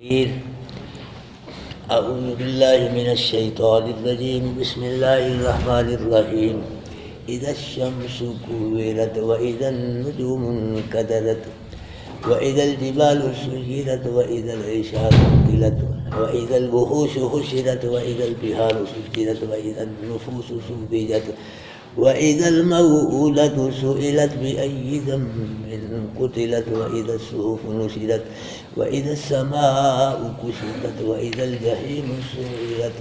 أعوذ بالله من الشيطان الرجيم. بسم الله الرحمن الرحيم. إذا الشمس كورت وإذا النجوم انكدرت وإذا الجبال سيرت وإذا العشار عطلت وإذا الوحوش حشرت وإذا البحار سجرت وإذا النفوس زوجت وإذا الموءودة سئلت بأي ذنب قتلت وإذا الصحف نشرت وإذا السماء كشطت وإذا الجحيم سعرت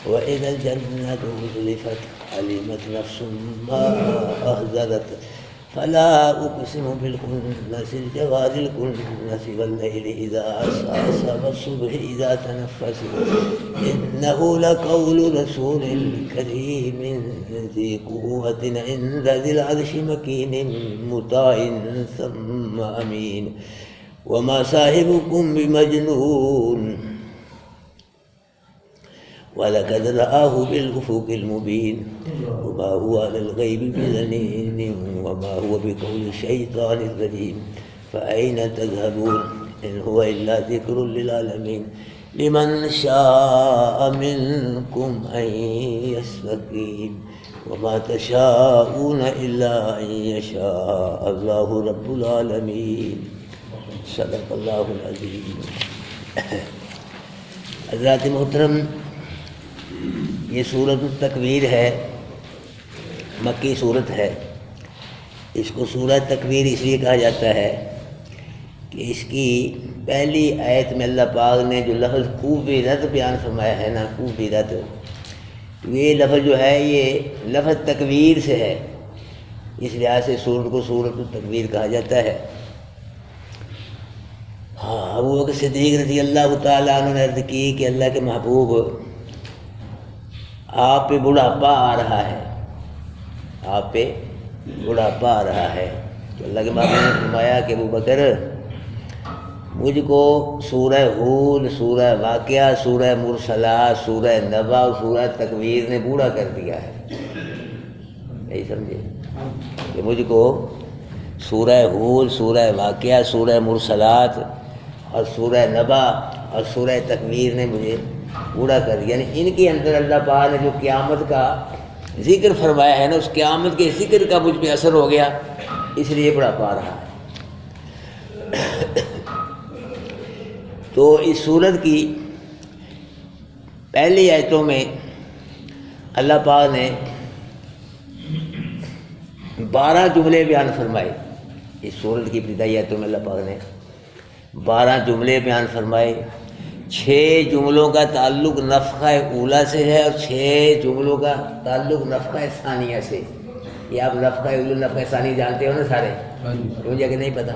وإذا الجنة أزلفت علمت نفس ما أحضرت فلا أقسم بالخنس الجوار الكنس والليل إذا عسعس والصبح إذا تنفس إنه لقول رسول كريم ذي قوة عند ذي العرش مكين مطاع ثم أمين وما صاحبكم بمجنون ولقد رآه بالأفق المبين وما هو على الغيب بضنين وما هو بقول الشيطان الرجيم فأين تذهبون إن هو إلا ذكر للعالمين لمن شاء منكم أن يستقيم وما تشاءون إلا أن يشاء الله رب العالمين. صدق اللہ العظیم. حضرات محترم، یہ سورۃ التکویر ہے، مکی سورت ہے. اس کو سورہ تکویر اس لیے کہا جاتا ہے کہ اس کی پہلی آیت میں اللہ پاک نے جو لفظ کوبرت بیان فرمایا ہے نا، کوبرت، یہ لفظ جو ہے یہ لفظ تکویر سے ہے، اس لحاظ سے سورت کو سورۃ التکویر کہا جاتا ہے. ہاں، ابو بکر صدیق رضی اللہ تعالیٰ عنہ نے عرض کی کہ اللہ کے محبوب، آپ پہ بڑھاپا آ رہا ہے، آپ پہ بڑھاپا آ رہا ہے. تو اللہ کے محبوب نے فرمایا کہ ابو بکر، مجھ کو سورہ ہود، سورہ واقعہ، سورہ مرسلات، سورہ نبا اور سورہ تکویر نے بوڑھا کر دیا ہے. یہی سمجھے کہ مجھ کو سورہ ہود، سورہ واقعہ، سورہ مرسلات اور سورہ نبا اور سورہ تکویر نے مجھے بوڑھا کر دیا. یعنی ان کے اندر اللہ پاک نے جو قیامت کا ذکر فرمایا ہے نا، اس قیامت کے ذکر کا مجھ پہ اثر ہو گیا، اس لیے بڑھاپا آ رہا ہے. تو اس سورت کی پہلی آیتوں میں اللہ پاک نے 12 جملے بیان فرمائے. اس سورت کی ابتدائی آیتوں میں اللہ پاک نے 12 جملے بیان فرمائے. 6 جملوں کا تعلق نفخہ اولا سے ہے اور 6 جملوں کا تعلق نفخہ ثانیہ سے. یہ آپ نفخہ اولا، نفخہ ثانیہ جانتے ہو نا سارے، مجھے کہ نہیں پتہ،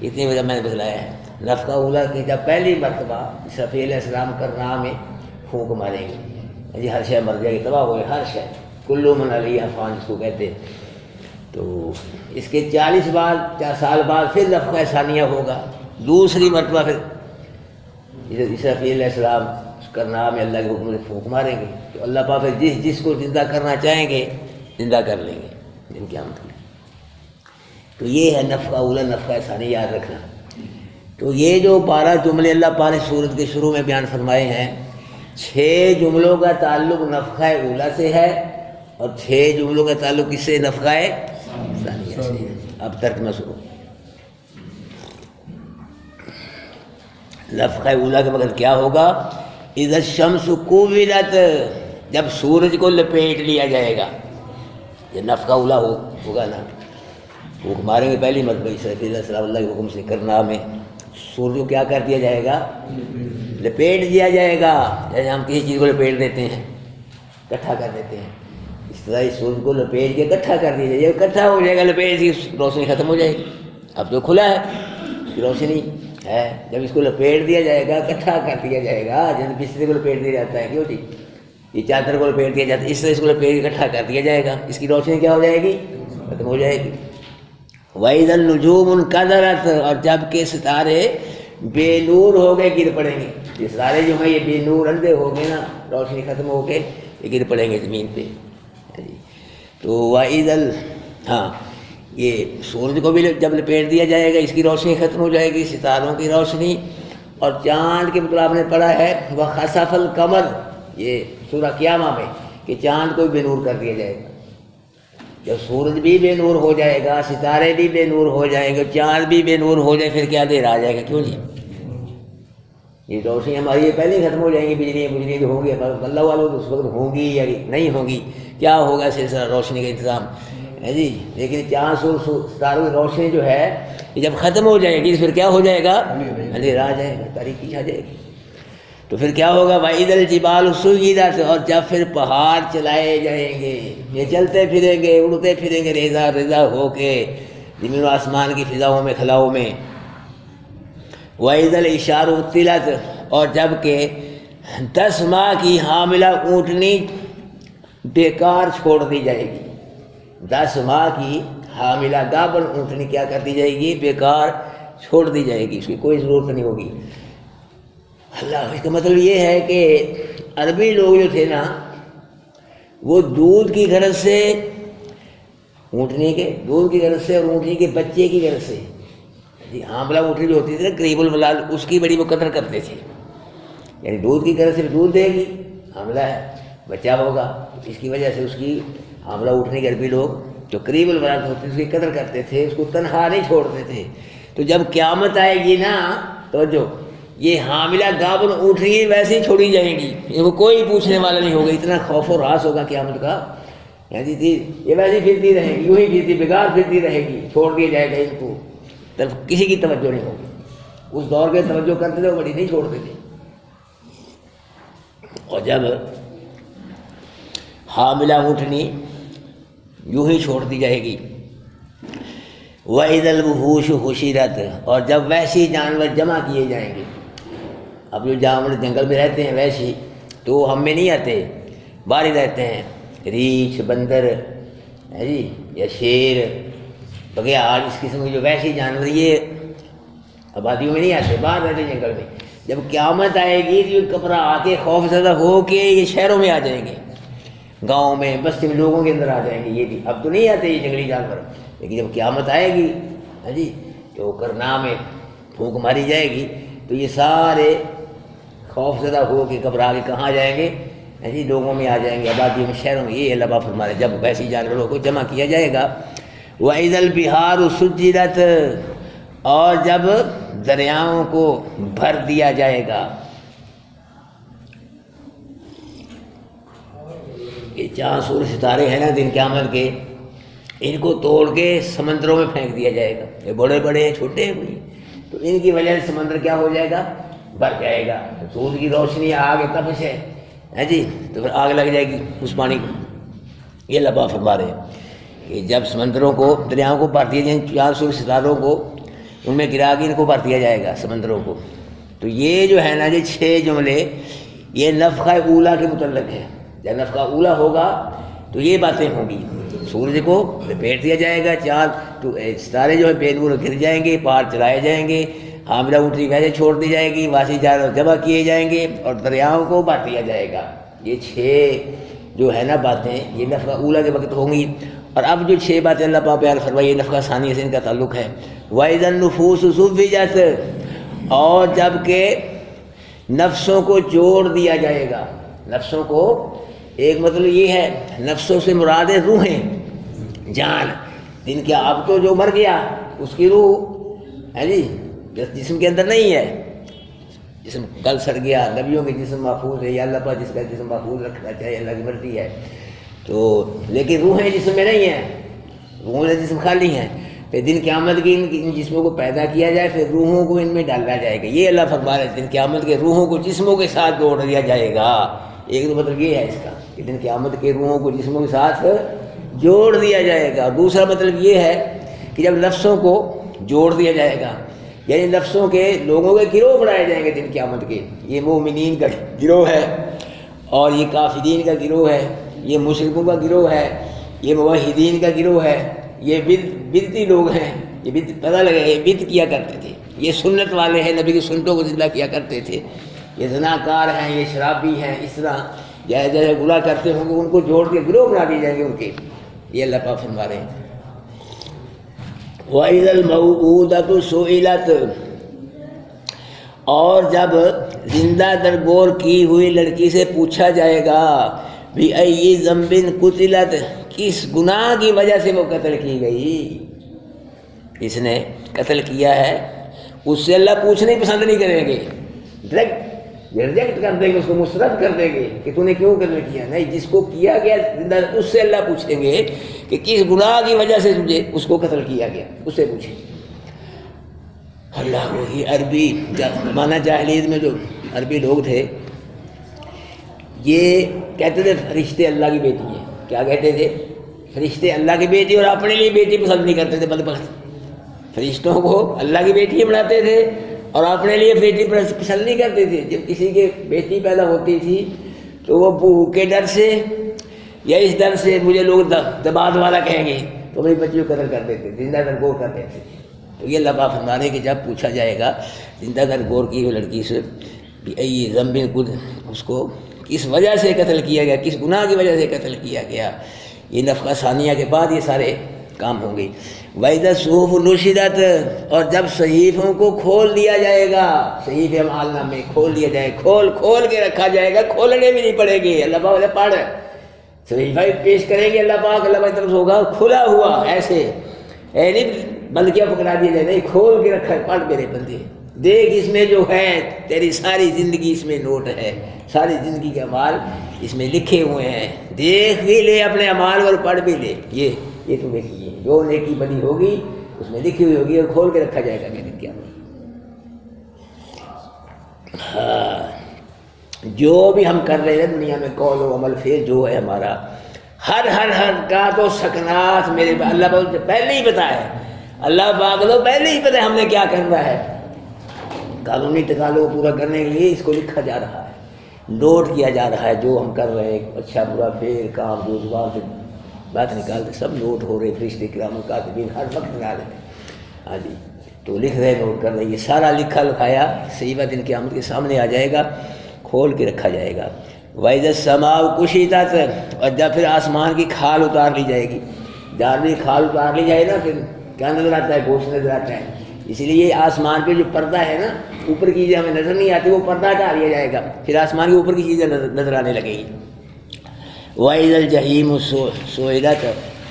اتنی وجہ میں نے بتلایا ہے. نفخہ اولا کی جب پہلی مرتبہ اسرافیل علیہ السلام کرنا میں پھونک ماریں گے، جی ہر شے مر جائے گی، تباہ ہو گئے ہر شے، کلو من علیہا فان جس کو کہتے ہیں. تو اس کے 40 سال بعد پھر نفخہ ثانیہ ہوگا، دوسری مرتبہ پھر اسرافیل علیہ السلام کرنا میں اللہ کے حکم سے پھونک ماریں گے. تو اللہ پاک پھر جس کو زندہ کرنا چاہیں گے زندہ کر لیں گے دن قیامت میں. تو یہ ہے نفخہ اولا، نفخہ ثانیہ یاد رکھنا. تو یہ جو 12 جملے اللہ پاک نے سورت کے شروع میں بیان فرمائے ہیں، 6 جملوں کا تعلق نفخہ اولا سے ہے اور 6 جملوں کا تعلق کس سے؟ نفخہ ثانیہ سے. اب ترجمہ سنو. نفخہ اولا کا مطلب کیا ہوگا؟ اذا الشمس کوورت، جب سورج کو لپیٹ لیا جائے گا. یہ نفخہ اولا ہوگا نا، وہ ماریں گے پہلی مرتبہ اسرافیل علیہ السلام اللہ کے حکم سے کرنا میں. سورج کو کیا کر دیا جائے گا؟ لپیٹ دیا جائے گا. جیسے ہم کسی چیز کو لپیٹ دیتے ہیں، اکٹھا کر دیتے ہیں، اس طرح اس سورج کو لپیٹ کے اکٹھا کر دیا جائے گا. اکٹھا ہو جائے گا، لپیٹ کی روشنی ختم ہو جائے گی. اب تو کھلا ہے، روشنی ہے. جب اس کو لپیٹ دیا جائے گا، اکٹھا کر دیا جائے گا، جیسے بستر کو لپیٹ دیا جاتا ہے، کیوں جی یہ چادر کو لپیٹ دیا جاتا ہے، اس طرح اس کو لپیٹ کے اکٹھا کر دیا جائے گا. اس کی روشنی کیا ہو جائے گی؟ ختم ہو جائے گی. وَإِذَا النُّجُومُ انْكَدَرَتْ، اور جب کہ ستارے بے نور ہو گئے گر پڑیں گے. یہ ستارے جو ہیں یہ بے نور اندھے ہو گئے نا، روشنی ختم ہو کے یہ گر پڑیں گے زمین پہ. تو وَإِذَا ہاں یہ سورج کو بھی جب لپیٹ دیا جائے گا، اس کی روشنی ختم ہو جائے گی، ستاروں کی روشنی، اور چاند کے مطلب آپ نے پڑھا ہے وہ خسف القمر، یہ سورہ قیامہ میں، کہ چاند کو بے نور کر دیا جائے گا۔ جب سورج بھی بے نور ہو جائے گا، ستارے بھی بے نور ہو جائیں گے، چاند بھی بے نور ہو جائے، پھر کیا دیر آ جائے گا؟ کیوں جی؟ یہ روشنی ہماری پہلے ہی ختم ہو جائیں گی، بجلی جو ہوں گی اللہ والوں تو اس وقت ہوں گی یا نہیں ہوں گی، کیا ہوگا سلسلہ روشنی کا انتظام ہے جی۔ لیکن چاند ستاروں کی روشنی جو ہے یہ جب ختم ہو جائے گی پھر کیا ہو جائے گا؟ اندھیرا آ جائے گا، تاریکی آ جائے گی۔ تو پھر کیا ہوگا؟ وَإِذَا الْجِبَالُ سُيِّرَتْ، اور جب پھر پہاڑ چلائے جائیں گے، یہ چلتے پھریں گے، اڑتے پھریں گے ریزہ ریزہ ہو کے زمین و آسمان کی فضاؤں میں، خلاؤں میں۔ وَإِذَا الْعِشَارُ عُطِّلَتْ، اور جب کہ 10 ماہ کی حاملہ اونٹنی بیکار چھوڑ دی جائے گی۔ 10 ماہ کی حاملہ گابن اونٹنی کیا کر دی جائے گی؟ بیکار چھوڑ دی جائے گی، اس کی کوئی ضرورت نہیں ہوگی۔ اللہ، اس کا مطلب یہ ہے کہ عربی لوگ جو تھے نا وہ دودھ کی غرض سے، اونٹنی کے دودھ کی غرض سے اور اونٹنی کے بچے کی غرض سے، جی حاملہ اونٹنی جو ہوتی تھی نا قریب الملال، اس کی بڑی وہ قدر کرتے تھے، یعنی دودھ کی غرض سے دودھ دے گی، حاملہ ہے، بچہ ہوگا، اس کی وجہ سے اس کی حاملہ اونٹنی کے عربی لوگ جو قریب الملال ہوتے اس کی قدر کرتے تھے، اس کو تنہا نہیں چھوڑتے تھے۔ تو جب قیامت آئے گی نا، توجہ، یہ حاملہ گابن اونٹنی ویسے ہی چھوڑی جائیں گی، ان کو کوئی پوچھنے والا نہیں ہوگا، اتنا خوف و راس ہوگا قیامت کا، یعنی تھی یہ ویسے ہی پھرتی رہے گی، یوں ہی پھرتی بگار پھرتی رہے گی، چھوڑ دیا جائے گا ان کو، تب کسی کی توجہ نہیں ہوگی۔ اس دور کے توجہ کرتے تھے وہ بڑی نہیں چھوڑتے تھے۔ اور جب حاملہ اونٹنی یوں ہی چھوڑ دی جائے گی، وَإِذَا الْوُحُوشُ حُشِرَتْ، اور جب وحشی جانور جمع کیے جائیں گے۔ اب جو جانور جنگل میں رہتے ہیں وحشی، تو وہ ہم میں نہیں آتے، باہر ہی رہتے ہیں، ریچھ، بندر ہے جی، یا شیر، بگیاڑ، اس قسم کے جو وحشی جانور یہ آبادیوں میں نہیں آتے، باہر رہتے ہیں جنگل میں۔ جب قیامت آئے گی تو یہ کپڑا آ کے خوف زدہ ہو کے یہ شہروں میں آ جائیں گے، گاؤں میں، بستی میں، لوگوں کے اندر آ جائیں گے۔ یہ بھی اب تو نہیں آتے یہ جنگلی جانور، لیکن جب قیامت آئے گی ہاں جی تو کرنا میں پھونک ماری جائے گی تو یہ سارے خوف زدہ ہو کے گھبرا کے کہاں جائیں گے؟ ہاں جی لوگوں میں آ جائیں گے، آبادیوں میں، شہروں میں۔ یہ اللہ پاک فرما رہے جب ویسی جانوروں کو جمع کیا جائے گا۔ وَإِذَا الْبِحَارُ سُجِّرَتْ، اور جب دریاؤں کو بھر دیا جائے گا۔ یہ چاند سورج ستارے ہیں نا دن قیامت کے، ان کو توڑ کے سمندروں میں پھینک دیا جائے گا۔ یہ بڑے بڑے ہیں، چھوٹے ہیں کوئی، تو ان کی وجہ سے سمندر کیا ہو جائے گا؟ بھر جائے گا۔ سورج کی روشنی آگ تپش ہے جی، تو پھر آگ لگ جائے گی اس پانی کو۔ یہ اللہ پاک فرما رہے ہیں کہ جب سمندروں کو، دریاؤں کو بھر دیا جائے، چاند سورج ستاروں کو ان میں گرا کے ان کو بھر دیا جائے گا سمندروں کو۔ تو یہ جو ہے نا یہ 6 جملے یہ نفخہ اولا کے متعلق ہیں۔ جب نفخہ اولا ہوگا تو یہ باتیں ہوں گی، سورج کو لپیٹ دیا جائے گا، چاند تو ستارے جو ہے بے نور گر جائیں گے، پار چلائے جائیں گے، حاملہ اونٹنی ویسے چھوڑ دی جائے گی، واسی جانور جمع کیے جائیں گے اور دریاؤں کو بھر دیا جائے گا۔ یہ 6 جو ہے نا باتیں یہ نفخہ اولا کے وقت ہوں گی۔ اور اب جو 6 باتیں اللہ پاک بیان فرمائی یہ نفخہ ثانی سے ان کا تعلق ہے۔ وَإِذَا النُّفُوسُ زُوِّجَتْ، اور جب کہ نفسوں کو جوڑ دیا جائے گا۔ نفسوں کو ایک مطلب یہ ہے، نفسوں سے مراد ہے روحیں، جان، جن کے اب تو جو مر گیا اس کی روح ہے جی جسم کے اندر نہیں ہے، جسم کل سڑ گیا، نبیوں کے جسم محفوظ ہے، یا اللہ پاک جس کا جسم محفوظ رکھنا چاہیے، اللہ کی مرضی ہے، تو لیکن روحیں جسم میں نہیں ہیں، روحوں سے جسم خالی ہیں۔ پھر دن قیامت کی ان جسموں کو پیدا کیا جائے، پھر روحوں کو ان میں ڈالا جائے گا۔ یہ اللہ فرما رہے ہیں دن قیامت کے روحوں کو جسموں کے ساتھ جوڑ دیا جائے گا۔ ایک تو مطلب یہ ہے اس کا کہ دن قیامت کے روحوں کو جسموں کے ساتھ جوڑ دیا جائے گا۔ دوسرا مطلب یہ ہے کہ جب نفسوں کو جوڑ دیا جائے گا، یعنی نفسوں کے لوگوں کے گروہ بنائے جائیں گے دن قیامت کے۔ یہ مومنین کا گروہ ہے اور یہ کافرین کا گروہ ہے، یہ مشرکوں کا گروہ ہے، یہ موحدین کا گروہ ہے، یہ بدعتی لوگ ہیں، یہ پتہ لگے یہ بدعت کیا کرتے تھے، یہ سنت والے ہیں، نبی کی سنتوں کو زندہ کیا کرتے تھے، یہ زناکار ہیں، یہ شرابی ہیں، اس طرح جیسے جیسے گناہ کرتے ہوں گے ان کو جوڑ کے گروہ بنا دیے جائیں گے ان کے۔ یہ اللہ پاک فرما رہے ہیں۔ وَإِذَا الْمَوْءُودَةُ سُئِلَتْ، اور جب زندہ درگور کی ہوئی لڑکی سے پوچھا جائے گا بھی ای ذنب قتلت، کس گناہ کی وجہ سے وہ قتل کی گئی، اس نے قتل کیا ہے، اس سے اللہ پوچھنا ہی پسند نہیں کریں گے، ریجیکٹ کر دیں گے، اس کو مسترد کر دیں گے کہ تو نے کیوں قتل کیا. نہیں، جس کو کیا گیا زندہ اس سے اللہ پوچھیں گے کہ کس گناہ کی وجہ سے تجھے اس کو قتل کیا گیا، اس سے پوچھیں. اللہ وہی عربی زمانہ جاہلیت میں جو عربی لوگ تھے یہ کہتے تھے فرشتے اللہ کی بیٹی ہیں. کیا کہتے تھے؟ فرشتے اللہ کی بیٹی، اور اپنے لیے بیٹی پسند نہیں کرتے تھے بدبخت. فرشتوں کو اللہ کی بیٹی بناتے تھے اور اپنے لیے بیٹی پسند نہیں کرتے تھے. جب کسی کے بیٹی پیدا ہوتی تھی تو وہ بو کے ڈر سے یا اس ڈر سے مجھے لوگ دباد والا کہیں گے تو میری بچی کو قتل کر دیتے تھے، زندہ درگور کر دیتے تھے. تو یہ اللہ پاک فرما رہے کہ جب پوچھا جائے گا زندہ درگور کی ہوئی لڑکی سے ای ذنب قتلت، اس کو کس وجہ سے قتل کیا گیا، کس گناہ کی وجہ سے قتل کیا گیا. یہ نفخہ ثانیہ کے بعد یہ سارے کام ہوں گے. وَإِذَا الصُّحُفُ نُشِرَتْ، اور جب صحیفوں کو کھول دیا جائے گا، صحیفے اعمال نامے کھول دیا جائے، کھول کے رکھا جائے گا، کھولنے بھی نہیں پڑے گے. اللہ پاک پڑھ صحیفہ پیش کریں گے، اللہ پاک اللہ کی طرف سے ہوگا کھلا ہوا، ایسے نہیں بند کیا پکڑا دیا جائے، نہیں، کھول کے رکھا ہے. پڑھ میرے بندے، دیکھ اس میں جو ہے تیری ساری زندگی اس میں نوٹ ہے، ساری زندگی کے اعمال اس میں لکھے ہوئے ہیں، دیکھ بھی لے اپنے اعمال اور پڑھ بھی لے. یہ تمہیں کیے جو نیکی بنی ہوگی اس میں لکھی ہوئی ہوگی اور کھول کے رکھا جائے گا. کیا جو بھی ہم کر رہے ہیں دنیا میں قول و عمل فعل جو ہے ہمارا، ہر حرکات و سکنات میرے اللہ پاک پہلے ہی پتہ ہے. اللہ پاک کو پہلے ہی پتہ ہے ہم نے کیا کرنا ہے. قانونی تقاضوں کو پورا کرنے کے لیے اس کو لکھا جا رہا ہے، نوٹ کیا جا رہا ہے جو ہم کر رہے ہیں، اچھا برا فعل کام جو زبان سے بات نکالتے سب نوٹ ہو رہے. فرشتے کرام کاتبین ہر وقت نکال رہے ہیں. ہاں جی، تو لکھ رہے، نوٹ کر رہے. یہ سارا لکھا لکھایا صحیفہ دن قیامت کے سامنے آ جائے گا، کھول کے رکھا جائے گا. وَإِذَا السَّمَاءُ كُشِطَتْ، اور جب پھر آسمان کی کھال اتار لی جائے گی. جہاں بھی کھال اتار لی جائے نا پھر کیا نظر آتا ہے؟ گوشت نظر آتا ہے. اسی لیے یہ آسمان پہ جو پردہ ہے نا، اوپر کی چیزیں ہمیں نظر نہیں آتی، وہ پردہ ہٹا لیا جائے گا، پھر آسمان کے اوپر کی چیزیں نظر آنے لگے گی. وَإِذَا الْجَحِيمُ سُعِرَتْ،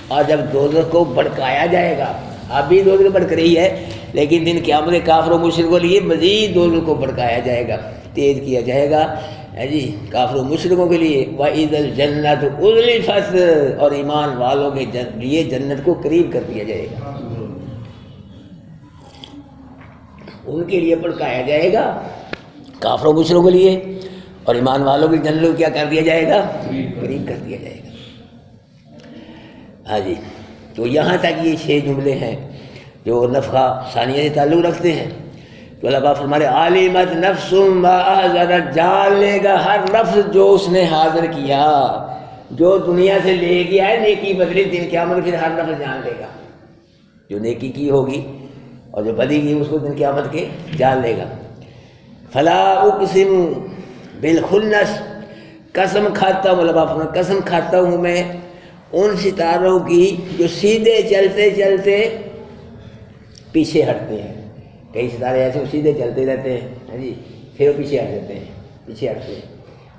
اور جب دوزخ کو بھڑکایا جائے گا. اب بھی دوزخ بھڑک رہی ہے لیکن دن قیامت کافروں مشرکوں کے لیے مزید دوزخ کو بھڑکایا جائے گا، تیز کیا جائے گا جی کافروں مشرکوں کے لیے. وَإِذَا الْجَنَّةُ أُزْلِفَتْ، اور ایمان والوں کے لیے جنت کو قریب کر دیا جائے گا، ان کے لیے بھڑکایا جائے گا، کافروں مشرکوں کے لیے، اور ایمان والوں کی جنت کو کیا کر دیا جائے گا؟ قریب کر دیا جائے گا. ہاں جی، تو یہاں تک یہ 6 جملے ہیں جو نفخہ ثانیہ سے تعلق رکھتے ہیں. تو اللہ پاک فرما رہے عالمت نفس ما احضرت، جان لے گا ہر نفس جو اس نے حاضر کیا، جو دنیا سے لے گیا ہے نیکی بدلی، دن قیامت پھر ہر نفس جان لے گا. جو نیکی کی ہوگی اور جو بدی کی اس کو دن قیامت کے جان لے گا. فلا اقسم بالخنس، قسم کھاتا ہوں، اللہ پاک فرما قسم کھاتا ہوں میں ان ستاروں کی جو سیدھے چلتے چلتے پیچھے ہٹتے ہیں. کئی ستارے ایسے سیدھے چلتے رہتے ہیں جی، پھر وہ پیچھے ہٹ جاتے ہیں، پیچھے ہٹتے ہیں.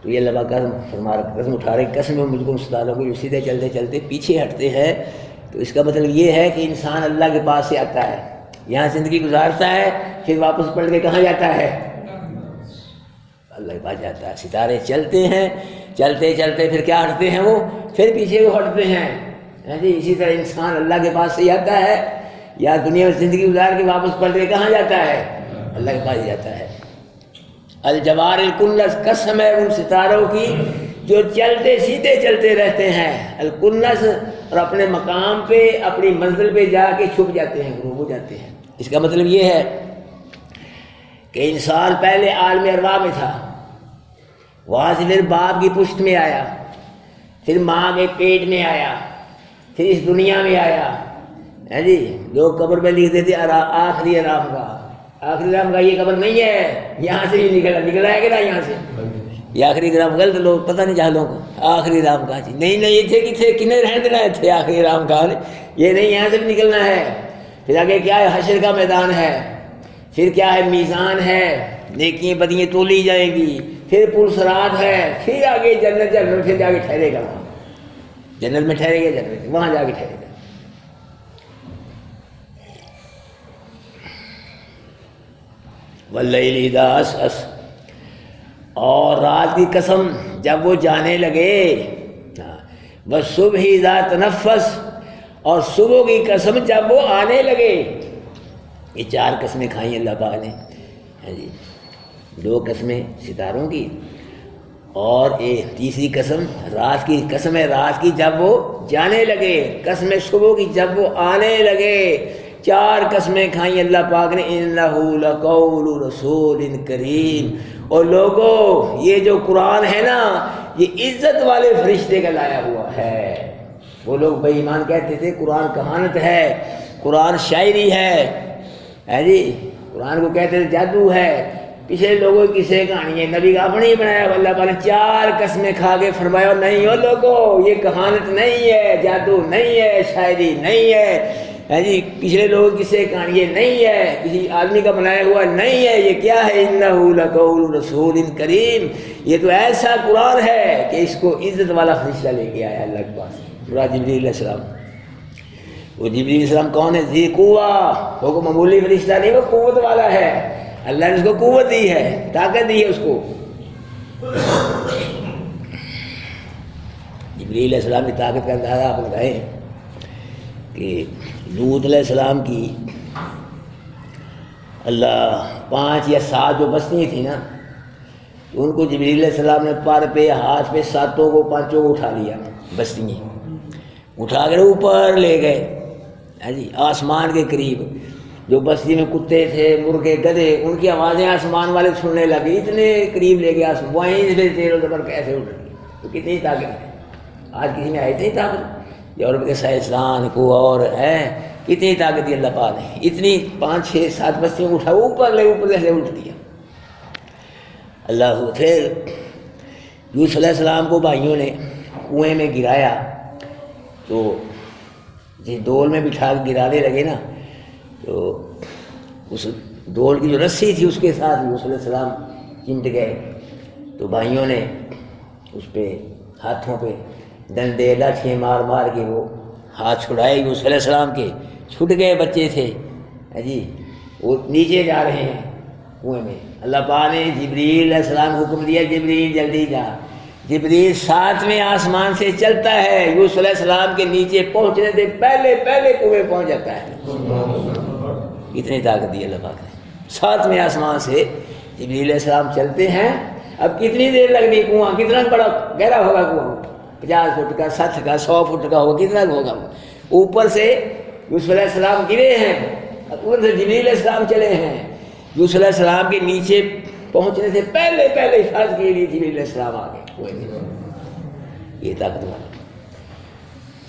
تو یہ اللہ پاک قسم فرما رہا، قسم اٹھا رہے قسم ہے مجھ کو ان ستاروں کو جو سیدھے چلتے چلتے پیچھے ہٹتے ہیں. تو اس کا مطلب یہ ہے کہ انسان اللہ کے پاس سے آتا ہے، یہاں زندگی گزارتا ہے، پھر واپس پلٹ کے کہاں جاتا ہے؟ اللہ کے پاس جاتا ہے. ستارے چلتے ہیں، چلتے چلتے پھر کیا ہٹتے ہیں؟ وہ پھر پیچھے وہ ہٹتے ہیں جی. اسی طرح انسان اللہ کے پاس سے آتا ہے، یا دنیا میں زندگی گزار کے واپس پلٹ کے کہاں جاتا ہے؟ اللہ کے پاس جاتا ہے. الجوار الکنس، قسم ہے ان ستاروں کی جو چلتے سیدھے چلتے رہتے ہیں. الکنس، اور اپنے مقام پہ اپنی منزل پہ جا کے چھپ جاتے ہیں، غروب ہو جاتے ہیں. اس کا مطلب یہ ہے کہ انسان پہلے عالم ارواح میں تھا، وہاں سے پھر باپ کی پشت میں آیا، پھر ماں کے پیٹ میں آیا، پھر اس دنیا میں آیا ہے جی. لوگ قبر پہ لکھ دیتے آخری آرام گاہ، آخری آرام گاہ یہ قبر نہیں ہے، یہاں سے ہی نکلا ہے کہ نا یہاں سے. یہ آخری آرام غلط، لوگ پتہ نہیں جہلوں کو آخری آرام گاہ جی نہیں، یہ تھے کہ تھے کنے رہنے دینا تھے آخری آرام گاہ، یہ نہیں، یہاں سے بھی نکلنا ہے. پھر آگے کیا ہے؟ حشر کا میدان ہے، پھر کیا ہے؟ میزان ہے نیکیاں بدیاں تولی جائیں گی، پھر پرسرات ہے، پھر آگے جنت، جنت میں پھر جا کے ٹھہرے گا، وہاں جنت میں ٹھہرے گا، جنت وہاں جا کے ٹھہرے گا۔ واللیل اذا عسعس، اور رات کی قسم جب وہ جانے لگے، والصبح اذا تنفس، اور صبح کی قسم جب وہ آنے لگے۔ یہ 4 قسمیں کھائی اللہ پاک نے، ہاں جی، 2 قسمیں ستاروں کی، اور ایک تیسری قسم رات کی قسم ہے رات کی جب وہ جانے لگے، قسم صبح کی جب وہ آنے لگے۔ 4 قسمیں کھائیں اللہ پاک نے، انہ لقول رسول کریم۔ اور لوگوں، یہ جو قرآن ہے نا، یہ عزت والے فرشتے کا لایا ہوا ہے۔ وہ لوگ بے ایمان کہتے تھے قرآن کہانت ہے، قرآن شاعری ہے جی، قرآن کو کہتے تھے جادو ہے، پچھلے لوگوں کی کسے کہانی ہے، نبی کا اپنے ہی بنایا۔ اللہ تعالیٰ نے 4 قسمیں کھا کے فرمایا نہیں ہو لوگوں، یہ کہانت نہیں ہے، جادو نہیں ہے، شاعری نہیں ہے جی، پچھلے لوگوں کی کسے کہانی یہ نہیں ہے، کسی آدمی کا بنایا ہوا نہیں ہے، یہ کیا ہے، انہ لقول رسول کریم، یہ تو ایسا قرآن ہے کہ اس کو عزت والا فرشتہ لے کے آیا اللہ کے پاس، جبریل علیہ السلام۔ وہ جبریل علیہ السلام کون ہے؟ ذی قوہ، وہ کوئی معمولی فرشتہ نہیں، وہ قوت والا ہے، اللہ نے اس کو قوت دی ہے، طاقت دی ہے اس کو۔ جبریل علیہ السلام کی طاقت کا اندازہ آپ لگائیں کہ لوط علیہ السلام کی اللہ 5 یا 7 جو بستیاں تھیں نا، ان کو جبریل علیہ السلام نے پر پہ ہاتھ پہ 7 کو 5 کو اٹھا لیا، بستیاں اٹھا کر اوپر لے گئے، ہاں جی، آسمان کے قریب۔ جو بستی میں کتے تھے، مرغے، گدھے، ان کی آوازیں آسمان والے سننے لگے، اتنے قریب لے گئے آسمان، وہیں سے زیر و زبر کیسے اٹھ گئی، تو کتنی طاقت ہے، آج کسی میں آئی تھی طاقت، یورپ کے سائنسدان کو اور ہے، کتنی طاقت دی اللہ پاک نے، اتنی 5 6 7 بستیوں کو اٹھا اوپر سے اٹھ دیا اللہ۔ پھر یوسف علیہ السلام کو بھائیوں نے کنویں میں گرایا، تو جس ڈول میں بٹھا کے گرانے لگے نا، تو اس ڈول کی جو رسی تھی اس کے ساتھ یوسف علیہ السلام چمٹ گئے، تو بھائیوں نے اس پہ ہاتھوں پہ ڈنڈے لاٹھیاں مار مار کے وہ ہاتھ چھڑائے یوسف علیہ السلام کے، چھٹ گئے، بچے تھے جی، وہ نیچے جا رہے ہیں کنویں میں۔ اللہ پاک نے جبریل علیہ السلام کو حکم دیا، جبریل جلدی جا۔ جبریل 7ویں آسمان سے چلتا ہے، یوسف علیہ السلام کے نیچے پہنچنے سے پہلے کنویں پہنچ جاتا ہے، اتنی طاقت دی اللہ پاک نے۔ 7ویں آسمان سے جبریل علیہ السلام چلتے ہیں، اب کتنی دیر لگ گئی، کنواں کتنا بڑا گہرا ہوگا، کنواں 50 فٹ کا، 60 کا، 100 فٹ کا ہوگا، کتنا ہوگا، اوپر سے یوسف علیہ السلام گرے ہیں، اوپر سے جبریل علیہ السلام چلے ہیں، یوسف علیہ السلام کے نیچے پہنچنے سے پہلے فرض کے لیے جبریل علیہ السلام آ گئے، یہ طاقت والا۔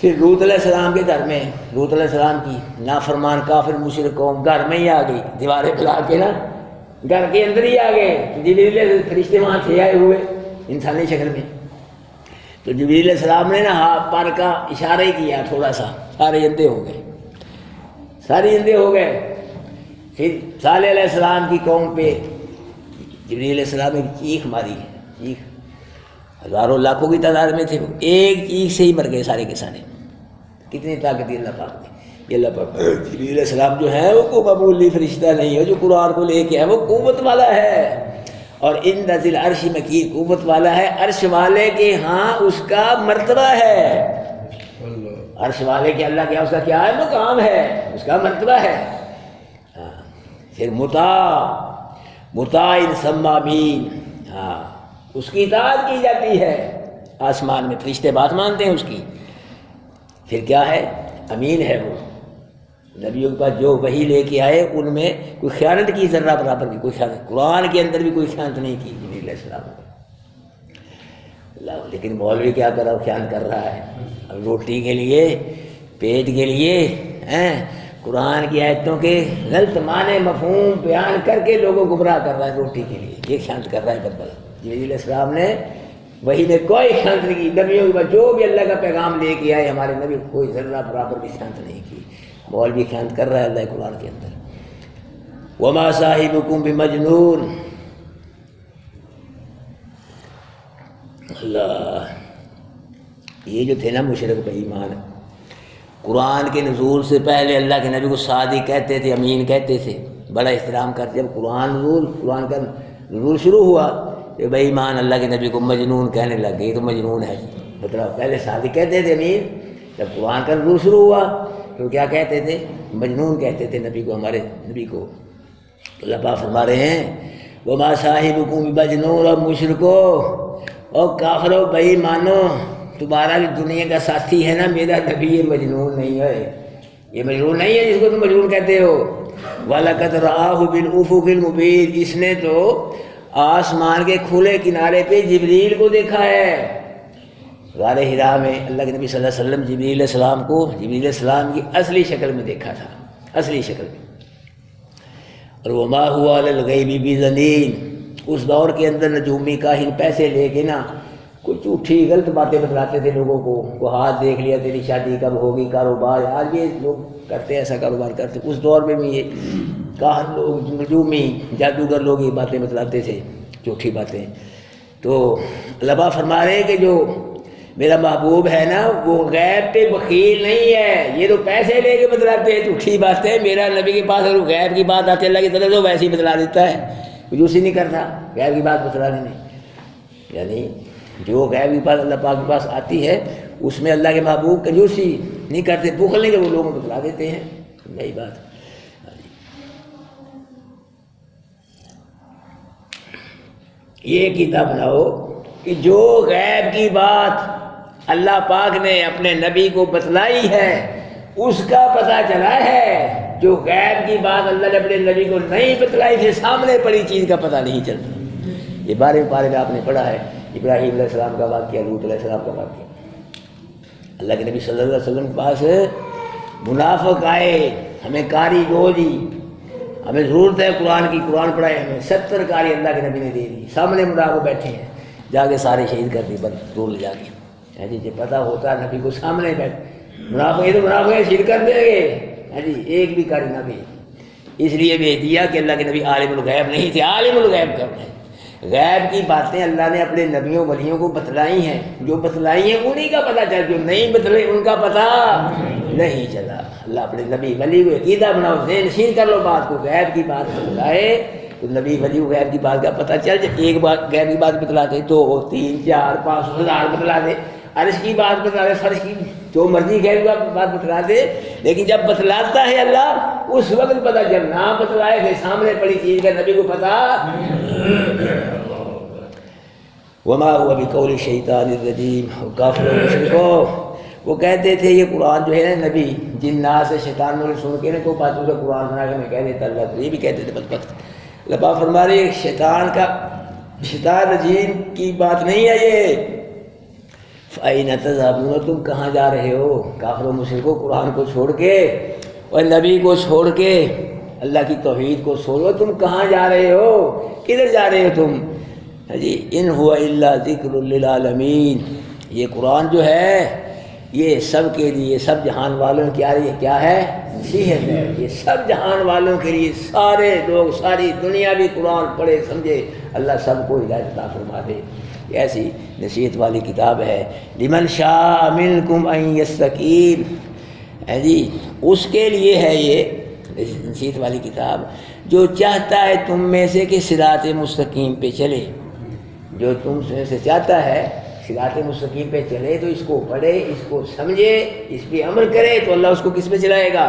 پھر لوط علیہ السلام کے گھر میں، لوط علیہ السلام کی نافرمان کافر مشرک قوم گھر میں ہی آ گئی، دیواریں پھیلا کے نا گھر کے اندر ہی آ گئے، جبریل فرشتے وہاں تھے آئے ہوئے انسانی شکل میں، تو جبریل علیہ السلام نے نا ہاتھ پر کا اشارہ ہی کیا تھوڑا سا، سارے اندھے ہو گئے، سارے اندھے ہو گئے۔ پھر صالح علیہ السلام کی قوم پہ جبریل علیہ السلام نے چیخ ماری ہے، چیخ، ہزاروں لاکھوں کی تعداد میں تھے، ایک چیخ سے ہی مر گئے سارے کے سارے، کتنی طاقت دی اللہ پاک نے۔ یہ اللہ پاک جبریل علیہ السلام جو ہے وہ کوئی معمولی فرشتہ نہیں ہے، جو قرآن کو لے کے ہے وہ قوت والا ہے، اور ان ذی العرش مکین، قوت والا ہے، عرش والے کے ہاں اس کا مرتبہ ہے، عرش والے کے اللہ کے اس کا کیا ہے، مقام ہے، اس کا مرتبہ ہے۔ پھر مطاع ثم امین، ہاں اس کی اطاعت کی جاتی ہے، آسمان میں فرشتے بات مانتے ہیں اس کی۔ پھر کیا ہے، امین ہے وہ، نبیوں کے پاس جو وحی لے کے آئے ان میں کوئی خیانت کی ذرہ برابر بھی، کوئی خیانت، قرآن کے اندر بھی کوئی خیانت نہیں کی جبریل علیہ السلام نے۔ لیکن مولوی کیا کر رہا، خیانت کر رہا ہے، اب روٹی کے لیے، پیٹ کے لیے قرآن کی آیتوں کے غلط معنی مفہوم بیان کر کے لوگوں کو گمراہ کر رہا ہے، روٹی کے لیے یہ خیانت کر رہا ہے بدبلا۔ جبریل علیہ السلام نے وہی نے کوئی خیانت نہیں کی، نبیوں کے بعد جو بھی اللہ کا پیغام لے کے آئے ہمارے نبی کوئی ذرہ برابر بھی خیانت نہیں کی، مولوی خیانت کر رہا ہے اللہ قرآن کے اندر۔ وما صاحبکم بمجنون، اللہ، یہ جو تھے نا مشرک بے ایمان، قرآن کے نزول سے پہلے اللہ کے نبی کو صادق کہتے تھے، امین کہتے تھے، بڑا احترام کرتے. جب قرآن کا نزول شروع ہوا کہ بے ایمان اللہ کے نبی کو مجنون کہنے لگ گئے، تو مجنون ہے. مطلب پہلے صادق کہتے تھے امین، جب قرآن کا نزول شروع ہوا تو کیا کہتے تھے؟ مجنون کہتے تھے نبی کو، ہمارے نبی کو. تو اللہ پاک فرما رہے ہیں وما صاحبکم بمجنون، اور مشرکو اور کافرو بے ایمانو، تمہارا جو دنیا کا ساتھی ہے نا میرا نبی، یہ مجنون نہیں ہے، یہ مجنون نہیں ہے جس کو تم مجنون کہتے ہو. وَلَقَدْ رَآهُ بِالْأُفُقِ الْمُبِينِ، اس نے تو آسمان کے کھلے کنارے پہ جبریل کو دیکھا ہے. غار حرا میں اللہ کے نبی صلی اللہ علیہ وسلم جبریل علیہ السلام کو، جبریل علیہ السلام کی اصلی شکل میں دیکھا تھا، اصلی شکل میں. اور وَمَا هُوَ عَلَى الْغَيْبِ بِضَنِينٍ، اس دور کے اندر نجومی کاہن پیسے لے کے نا کچھ جھوٹی غلط باتیں بتلاتے تھے لوگوں کو ہاتھ دیکھ لیا تیری شادی کب ہوگی، کاروبار. آج یہ لوگ کرتے ہیں، ایسا کاروبار کرتے. اس دور میں بھی یہ کاہن لوگ، نجومی جادوگر لوگ یہ باتیں بتلاتے تھے، جھوٹی باتیں. تو اللہ پاک فرما رہے ہیں کہ جو میرا محبوب ہے نا وہ غیب پہ بخیل نہیں ہے. یہ تو پیسے لے کے بتلاتے ہیں جھوٹی باتیں. میرا نبی کے پاس اگر غیب کی بات آتی ہے اللہ کی طرف تو ویسے ہی بتلا دیتا ہے، کنجوسی نہیں کرتا غیب کی بات بتلانے میں. یعنی جو غیب کی بات اللہ پاک کے پاس آتی ہے اس میں اللہ کے محبوب کنجوسی نہیں کرتے، بخل نہیں کہ وہ لوگوں کو بتلا دیتے ہیں. نئی بات. یہ کتاب بناؤ کہ جو غیب کی بات اللہ پاک نے اپنے نبی کو بتلائی ہے اس کا پتہ چلا ہے. جو غیب کی بات اللہ نے اپنے نبی کو نہیں بتلائی تھی، سامنے پڑی چیز کا پتہ نہیں چلتا. یہ 12ویں پارے میں آپ نے پڑھا ہے ابراہیم علیہ السلام کا واقعہ، لوط علیہ السلام کا واقعہ. اللہ کے نبی صلی اللہ علیہ وسلم کے پاس منافق آئے، ہمیں قاری دو جی، ہمیں ضرورت ہے قرآن کی، قرآن پڑھائے ہمیں. 70 قاری اللہ کے نبی نے دے دی. سامنے منافق بیٹھے ہیں، جا کے سارے شہید کر دی بند دور لے جا کے. جی پتہ ہوتا نبی کو سامنے بیٹھ منافق، یہ تو منافق شہید کر دیں گے. جی ایک بھی قاری نہ بھیج. اس لیے بھیج دیا کہ اللہ کے نبی عالم الغیب نہیں تھے، عالم الغیب کر رہے ہیں. غیب کی باتیں اللہ نے اپنے نبیوں ولیوں کو بتلائی ہیں، جو بتلائی ہیں انہی کا پتہ چلا، جو نہیں بتلائی ان کا پتہ نہیں چلا. اللہ اپنے نبی ولی کو عقیدہ بناؤ، ذہن نشین کر لو بات کو. غیب کی بات بتلائے تو نبی ولی کو غیب کی بات کا پتہ چل جائے. ایک بات غیب کی بات بتلا دے، 2 3 4 5 1000 بتلا دے. عرش کی بات بتلا دے، فرش کی جو مرضی غیب کی بات بتلا دے، لیکن جب بتلاتا ہے اللہ اس وقت پتہ. جب نہ بتلائے پھر سامنے پڑی چیز کا نبی کو پتہ. وما هو بقول الشیطان الرجیم. کافر و مشرکو وہ کہتے تھے یہ قرآن جو ہے نا نبی جنات سے شیطانوں نے سن کے نا کوئی باتوں سے قرآن بنا کے میں کہہ دیتا اللہ. تو یہ بھی کہتے تھے بدبخت. اللہ پاک فرما رہے شیطان رجیم کی بات نہیں ہے یہ. فَأَيْنَ تَذْهَبُونَ، تم کہاں جا رہے ہو؟ کافر و مشرکو قرآن کو چھوڑ کے اور نبی کو چھوڑ کے اللہ کی توحید کو چھوڑو، تم کہاں جا رہے ہو؟ کدھر جا رہے ہو تم؟ جی ان هو الا ذکر للعالمین. یہ قرآن جو ہے یہ سب کے لیے، سب جہان والوں کے لیے کیا ہے؟ نصیحت ہے. یہ سب جہان والوں کے لیے، سارے لوگ، ساری دنیا بھی قرآن پڑھے سمجھے، اللہ سب کو ہدایت عطا فرما دے. یہ ایسی نصیحت والی کتاب ہے. لمن شاء منکم ان یستقیم. جی اس کے لیے ہے یہ نصیحت والی کتاب جو چاہتا ہے تم میں سے کہ صراط مستقیم پہ چلے. جو تم سے چاہتا ہے صراط مستقیم پہ چلے تو اس کو پڑھے، اس کو سمجھے، اس پہ عمل کرے تو اللہ اس کو کس پہ چلائے گا؟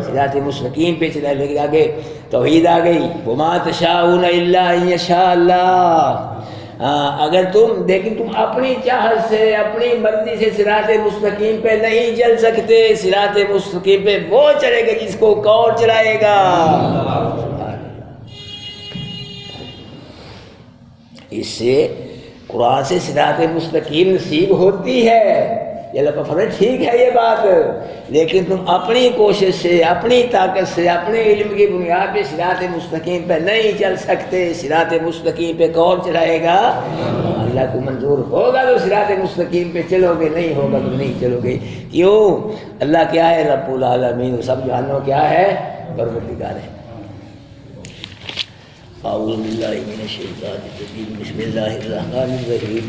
صراط مستقیم پہ چلائے. لیکن آگے توحید آ گئی. وما تشاءون الا ان یشاء اللہ. اگر لیکن تم اپنی چاہت سے، اپنی مرضی سے صراط مستقیم پہ نہیں چل سکتے. صراط مستقیم پہ وہ چلے گا جس کو کون چلائے گا. اس سے قرآن سے صراط مستقیم نصیب ہوتی ہے. یہ اللہ کا فرمان ٹھیک ہے یہ بات، لیکن تم اپنی کوشش سے، اپنی طاقت سے، اپنے علم کی بنیاد پہ صراط مستقیم پہ نہیں چل سکتے. صراط مستقیم پہ کون چلائے گا؟ اللہ کو منظور ہوگا تو صراط مستقیم پہ چلو گے، نہیں ہوگا تو نہیں چلو گے. کیوں؟ اللہ کیا ہے؟ رب العالمین، سب جانو کیا ہے؟ پروردگار ہے. اعوذ باللہ من الشیطان الرجیم. بسم اللہ الرحمن الرحیم.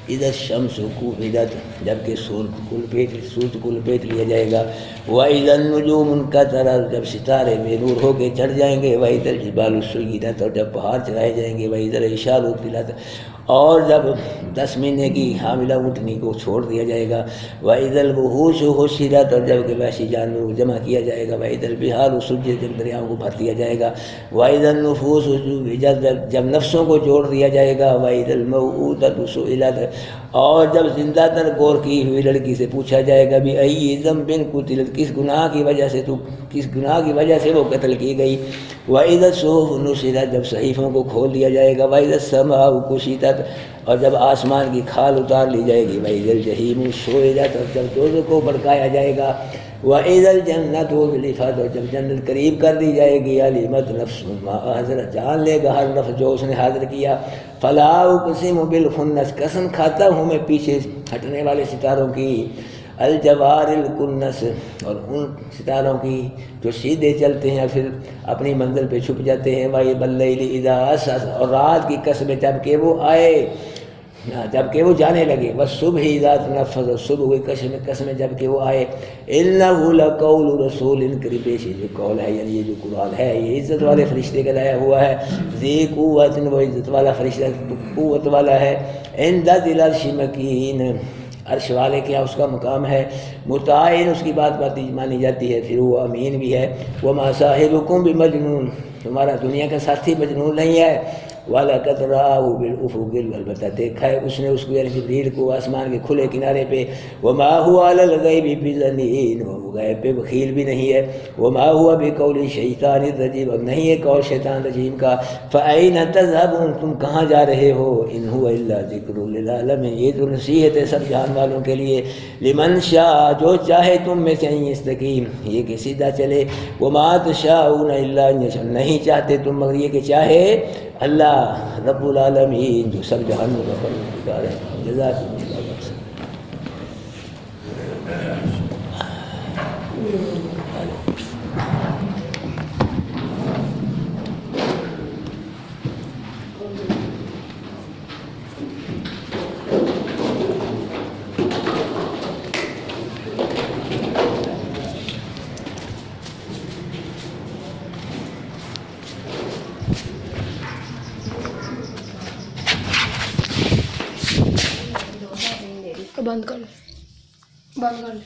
اذا الشمس کوورت، جبکہ سورج کو لپیٹ لیا جائے گا، واذا النجوم انکدرت، جب ستارے بے نور ہو کے چڑھ جائیں گے، واذا الجبال سیرت، اور جب پہاڑ چڑھائے جائیں گے، واذا العشار عطلت، اور جب 10 مہینے کی حاملہ اونٹنی کو چھوڑ دیا جائے گا، واذا الوحوش حشرت، اور جب کہ وحشی جانوروں کو جمع کیا جائے گا، واذا البحار سجرت، جب دریاؤں کو بھر دیا جائے گا، واذا النفوس زوجت، جب نفسوں کو جوڑ دیا جائے گا، واذا الموءودۃ سئلت، اور جب زندہ تر غور کی ہوئی لڑکی سے پوچھا جائے گا، بأی ذنب قتلت، کس گناہ کی وجہ سے وہ قتل کی گئی، واذا الصحف نشرت، جب صحیفوں کو کھول دیا جائے گا، واذا السماء کشطت، اور جب آسمان کی کھال اتار لی جائے گی، واذا الجحیم سعرت، اور جب دوزخ کو بھڑکایا جائے گا، واذا الجنۃ ازلفت، اور جب جنت قریب کر دی جائے گی، علمت نفس ما احضرت، جان لے گا ہر نفس جو اس نے حاضر کیا، فلا اقسم بالخنس، قسم کھاتا ہوں میں پیچھے ہٹنے والے ستاروں کی، الجوار الکنس، اور ان ستاروں کی جو سیدھے چلتے ہیں پھر اپنی منزل پہ چھپ جاتے ہیں، واللیل اذا عسعس، اور رات کی قسم جب کہ وہ آئے، جب کہ وہ جانے لگے، والصبح اذا تنفس، صبح کی قسم جب کہ وہ آئے، انہ لقول رسول کریم، پیش جو قول ہے یعنی یہ جو قرآن ہے یہ عزت والے فرشتے کا لایا ہوا ہے، ذی قوت، وہ عزت والا فرشتہ قوت والا ہے، عند ذی العرش مکین، عرش والے کیا اس کا مقام ہے، مطاع، اس کی بات مانی جاتی ہے، پھر وہ امین بھی ہے، وما صاحبکم بمجنون، تمہارا دنیا کا ساتھی مجنون نہیں ہے، وَلَقَدْ رَآهُ بِالْأُفُقِ، البتہ دیکھا ہے اس نے اس کو یعنی جبریل کو آسمان کے کھلے کنارے پہ، وَمَا هُوَ عَلَى الْغَيْبِ بِضَنِينٍ، وہ غیب پہ بخیل بھی نہیں ہے، وَمَا هُوَ بِقَوْلِ الشَّيْطَانِ الرَّجِيمِ، اور نہیں ہے قول شیطان رجیم کا، فَأَيْنَ تَذْهَبُونَ، تم کہاں جا رہے ہو، إِنْ هُوَ إِلَّا ذِكْرٌ لِلْعَالَمِينَ، یہ تو نصیحت ہے سب جہان والوں کے لیے، لمن شاء، جو چاہے تم میں سے ان یستقیم، یہ کہ سیدھا چلے، وَمَا تَشَاءُونَ إِلَّا أَن يَشَاءَ، نہیں چاہتے تم مگر یہ کہ چاہے اللہ رب العالمین جو سب جہانوں کا پروردگار ہے، جزاکم اللہ خیر۔ بند کر لے، بند کر لے۔